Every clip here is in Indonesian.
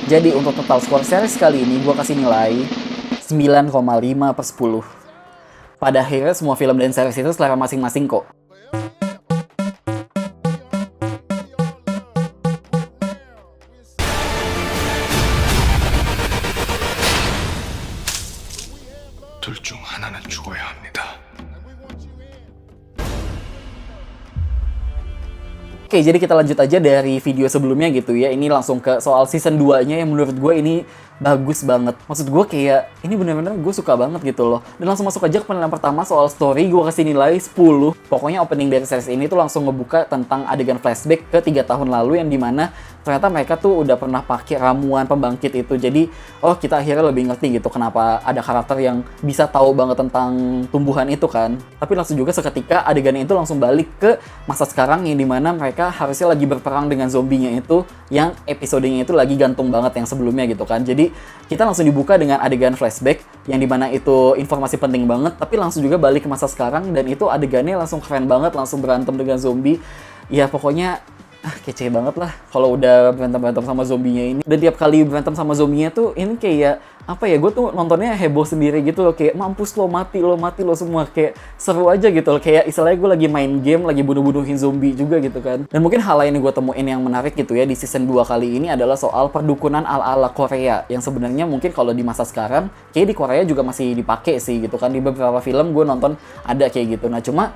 Jadi untuk total skor series kali ini gue kasih nilai 9,5/10. Pada akhirnya semua film dan series itu selera masing-masing kok. 둘 중 하나는 죽어야 합니다. Oke, jadi kita lanjut aja dari video sebelumnya gitu ya. Ini langsung ke soal season 2-nya yang menurut gue ini bagus banget. Maksud gue kayak, ini bener-bener gue suka banget gitu loh. Dan langsung masuk aja ke penilaian pertama soal story, gue kasih nilai 10. Pokoknya opening dari series ini tuh langsung ngebuka tentang adegan flashback ke 3 tahun lalu yang dimana ternyata mereka tuh udah pernah pakai ramuan pembangkit itu. Jadi, oh kita akhirnya lebih ngerti gitu kenapa ada karakter yang bisa tahu banget tentang tumbuhan itu kan. Tapi langsung juga seketika adegannya itu langsung balik ke masa sekarang yang dimana mereka harusnya lagi berperang dengan zombinya itu yang episodenya itu lagi gantung banget yang sebelumnya gitu kan. Jadi kita langsung dibuka dengan adegan flashback yang dimana itu informasi penting banget, tapi langsung juga balik ke masa sekarang dan itu adegannya langsung keren banget, langsung berantem dengan zombie. Ya pokoknya kece banget lah kalau udah berantem sama zombinya ini. Dan tiap kali berantem sama zombinya tuh ini kayak apa ya, gue tuh nontonnya heboh sendiri gitu loh, kayak mampus lo mati lo semua, kayak seru aja gitu loh, kayak istilahnya gue lagi main game, lagi bunuh-bunuhin zombie juga gitu kan. Dan mungkin hal lain yang gue temuin yang menarik gitu ya di season 2 kali ini adalah soal perdukunan ala-ala Korea yang sebenarnya mungkin kalau di masa sekarang kayak di Korea juga masih dipakai sih gitu kan, di beberapa film gue nonton ada kayak gitu. Nah cuma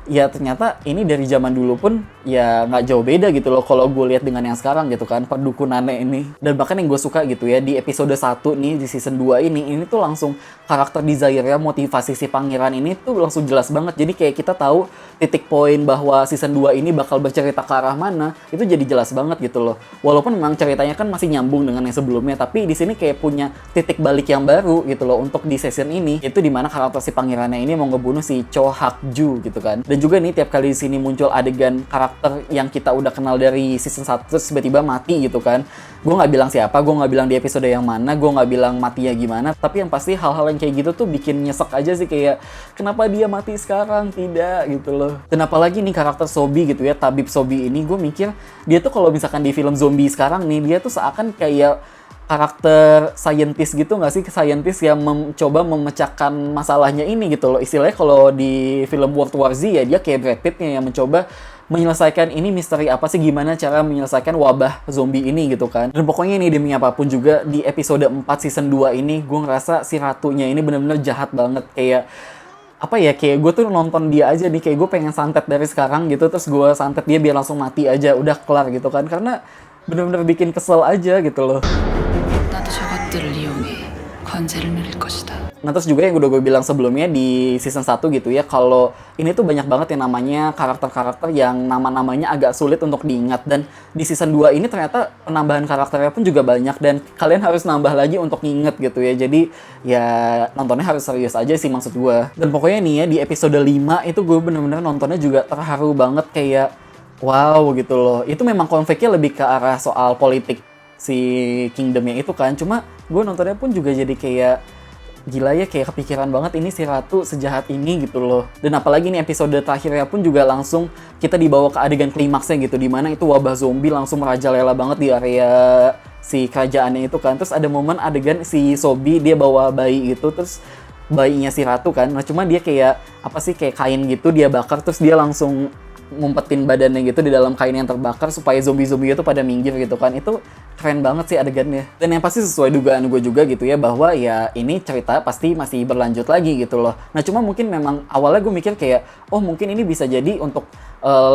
ya ternyata ini dari zaman dulu pun ya nggak jauh beda gitu loh kalau gue lihat dengan yang sekarang gitu kan, perdukunannya ini. Dan bahkan yang gue suka gitu ya di episode 1 nih di season 2 ini tuh langsung karakter desire-nya, motivasi si pangeran ini tuh langsung jelas banget. Jadi kayak kita tahu titik poin bahwa season 2 ini bakal bercerita ke arah mana, itu jadi jelas banget gitu loh. Walaupun memang ceritanya kan masih nyambung dengan yang sebelumnya, tapi di sini kayak punya titik balik yang baru gitu loh untuk di season ini. Itu dimana karakter si pangerannya ini mau ngebunuh si Cho Hak-ju gitu kan. Dan juga nih tiap kali di sini muncul adegan karakter yang kita udah kenal dari season 1 terus tiba-tiba mati gitu kan. Gue nggak bilang siapa, gue nggak bilang di episode yang mana, gue nggak bilang matinya gimana, tapi yang pasti hal-hal yang kayak gitu tuh bikin nyesek aja sih, kayak kenapa dia mati sekarang, tidak gitu loh. Dan apalagi nih karakter Sobi gitu ya, Tabib Sobi ini, gue mikir dia tuh kalau misalkan di film zombie sekarang nih, dia tuh seakan kayak karakter scientist gitu nggak sih, scientist yang mencoba memecahkan masalahnya ini gitu loh. Istilahnya kalau di film World War Z ya dia kayak Brad Pitt-nya yang mencoba menyelesaikan ini misteri apa sih, gimana cara menyelesaikan wabah zombie ini gitu kan. Dan pokoknya ini demi apapun juga di episode 4 season 2 ini gue ngerasa si ratunya ini bener-bener jahat banget. Kayak apa ya, kayak gue tuh nonton dia aja nih, kayak gue pengen santet dari sekarang gitu, terus gue santet dia biar langsung mati aja, udah kelar gitu kan. Karena bener-bener bikin kesel aja gitu loh. 나도 저것들을 이용해 관제를 내릴 것이다. Nah terus juga yang udah gue bilang sebelumnya di season 1 gitu ya, kalau ini tuh banyak banget yang namanya karakter-karakter yang nama-namanya agak sulit untuk diingat. Dan di season 2 ini ternyata penambahan karakternya pun juga banyak dan kalian harus nambah lagi untuk nginget gitu ya. Jadi ya nontonnya harus serius aja sih maksud gue. Dan pokoknya nih ya di episode 5 itu gue bener-bener nontonnya juga terharu banget, kayak wow gitu loh. Itu memang konfliknya lebih ke arah soal politik si kingdomnya itu kan. Cuma gue nontonnya pun juga jadi kayak gila ya, kayak kepikiran banget ini si ratu sejahat ini gitu loh. Dan apalagi nih episode terakhirnya pun juga langsung kita dibawa ke adegan klimaksnya gitu, dimana itu wabah zombie langsung merajalela banget di area si kerajaannya itu kan. Terus ada momen adegan si Sobi dia bawa bayi gitu, terus bayinya si ratu kan. Nah cuma dia kayak apa sih, kayak kain gitu dia bakar, terus dia langsung ngumpetin badannya gitu di dalam kain yang terbakar supaya zombie-zombie itu pada minggir gitu kan. Itu keren banget sih adegannya. Dan yang pasti sesuai dugaan gue juga gitu ya, bahwa ya ini cerita pasti masih berlanjut lagi gitu loh. Nah cuma mungkin memang awalnya gue mikir kayak, oh mungkin ini bisa jadi untuk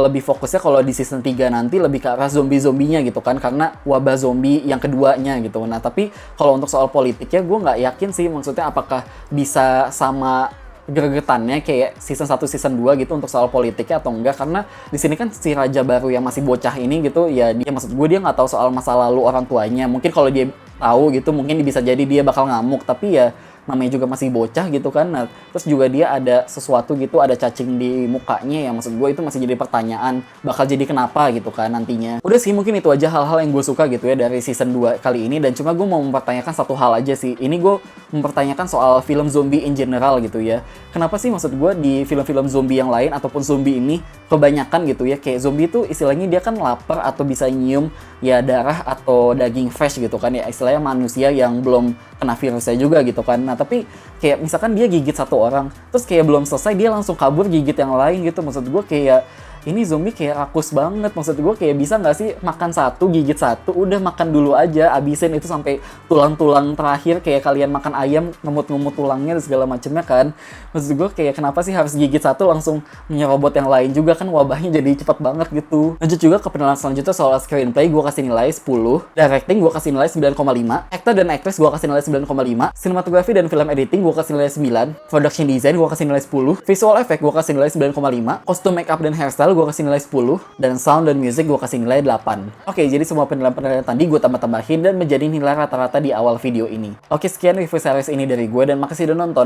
lebih fokusnya kalau di season 3 nanti lebih ke arah zombie-zombinya gitu kan, karena wabah zombie yang keduanya gitu. Nah tapi kalau untuk soal politiknya gue nggak yakin sih, maksudnya apakah bisa sama gregetannya kayak season 1 season 2 gitu untuk soal politiknya atau enggak. Karena di sini kan si raja baru yang masih bocah ini gitu ya, dia maksud gue dia nggak tahu soal masa lalu orang tuanya. Mungkin kalau dia tahu gitu mungkin bisa jadi dia bakal ngamuk, tapi ya namanya juga masih bocah gitu kan. Nah, terus juga dia ada sesuatu gitu, ada cacing di mukanya, yang maksud gue itu masih jadi pertanyaan bakal jadi kenapa gitu kan nantinya. Udah sih, mungkin itu aja hal-hal yang gue suka gitu ya dari season 2 kali ini. Dan cuma gue mau mempertanyakan satu hal aja sih. Ini gue mempertanyakan soal film zombie in general gitu ya. Kenapa sih maksud gue di film-film zombie yang lain ataupun zombie ini kebanyakan gitu ya, kayak zombie itu istilahnya dia kan lapar atau bisa nyium ya darah atau daging fresh gitu kan ya, istilahnya manusia yang belum kena virusnya juga gitu kan. Nah tapi kayak misalkan dia gigit satu orang, terus kayak belum selesai dia langsung kabur gigit yang lain gitu. Maksud gue kayak ini zombie kayak rakus banget. Maksud gue kayak bisa nggak sih makan satu, gigit satu, udah makan dulu aja, abisin itu sampai tulang-tulang terakhir, kayak kalian makan ayam, ngemut-ngemut tulangnya dan segala macemnya kan. Maksud gue kayak kenapa sih harus gigit satu langsung menyerobot yang lain juga, kan wabahnya jadi cepat banget gitu. Lanjut juga ke penilaian selanjutnya soal screenplay, gue kasih nilai 10. Directing gue kasih nilai 9,5. Actor dan actress gue kasih nilai 9,5. Cinematography dan film editing gue kasih nilai 9. Production design gue kasih nilai 10. Visual effect gue kasih nilai 9,5. Kostum makeup dan hairstyle gue kasih nilai 10. Dan sound dan music gue kasih nilai 8. Oke, jadi semua penilaian-penilaian tadi gue tambah-tambahin dan menjadi nilai rata-rata di awal video ini. Oke, sekian review series ini dari gue dan makasih udah nonton.